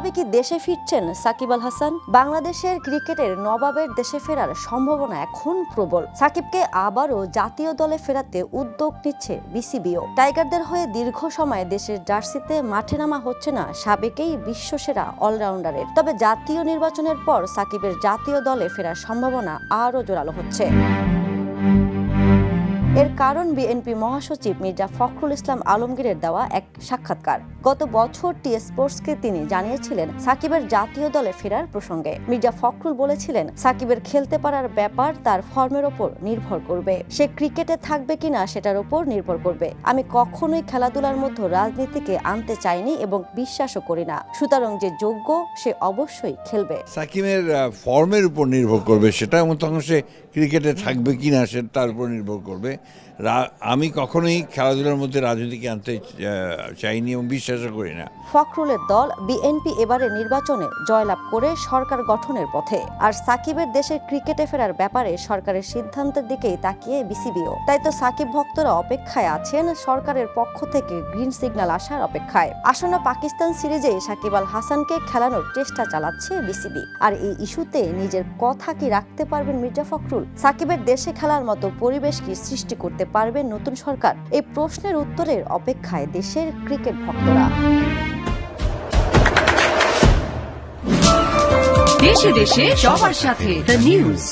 তবে কি দেশে ফিরছেন সাকিব আল হাসান? বাংলাদেশের ক্রিকেটের নবাবের দেশে ফেরার সম্ভাবনা এখন প্রবল। সাকিবকে আবারও জাতীয় দলে ফেরাতে উদ্যোগ নিচ্ছে বিসিবিও। টাইগারদের হয়ে দীর্ঘ সময় দেশের জার্সিতে মাঠে নামা হচ্ছে না সাবেকেই বিশ্বসেরা অলরাউন্ডারের। তবে জাতীয় নির্বাচনের পর সাকিবের জাতীয় দলে ফেরার সম্ভাবনা আরও জোরালো হচ্ছে। এর কারণ বিএনপি মহাসচিব মির্জা ফখরুল ইসলাম আলমগীরের দেওয়া এক সাক্ষাৎকার। গত বছর টি স্পোর্টসকে তিনি জানিয়েছিলেন সাকিবের জাতীয় দলে ফেরার প্রসঙ্গে। মির্জা ফখরুল বলেছিলেন, সাকিবের খেলতে পারার ব্যাপার তার ফর্মের ওপর নির্ভর করবে, সে ক্রিকেটে থাকবে কিনা সেটার ওপর নির্ভর করবে। আমি কখনোই খেলাধুলার মধ্যে রাজনীতিকে আনতে চাইনি এবং বিশ্বাসও করি না, সুতরাং যে যোগ্য সে অবশ্যই খেলবে। সাকিবের ফর্মের উপর নির্ভর করবে সেটা, এবং তখন সে ক্রিকেটে থাকবে কিনা সেটা তার উপর নির্ভর করবে। আমি কখনোই খেলাধুলার মধ্যে রাজনীতিকে আনতে চাইনি এবং বিশ্বাসও করি না। ফখরুলের দল বিএনপি এবারে নির্বাচনে জয়লাভ করে সরকার গঠনের পথে, আর সাকিবের দেশের ক্রিকেটে ফেরার ব্যাপারে সরকারের সিদ্ধান্তের দিকেই তাকিয়ে বিসিবিও। তাই তো সাকিব ভক্তরা অপেক্ষায় আছেন সরকারের পক্ষ থেকে গ্রিন সিগন্যাল আসার অপেক্ষায়। আসন্ন পাকিস্তান সিরিজে সাকিব আল হাসানকে খেলানোর চেষ্টা চালাচ্ছে বিসিবি। আর এই ইস্যুতে নিজের কথা কি রাখতে পারবেন মির্জা ফখরুল? সাকিবের দেশে খেলার মতো পরিবেশ কি সৃষ্টি করতে পারবে নতুন সরকার? এই প্রশ্নের উত্তরের অপেক্ষায় দেশের ক্রিকেট ভক্তরা। দেশে দেশে সবার সাথে দ্য নিউজ।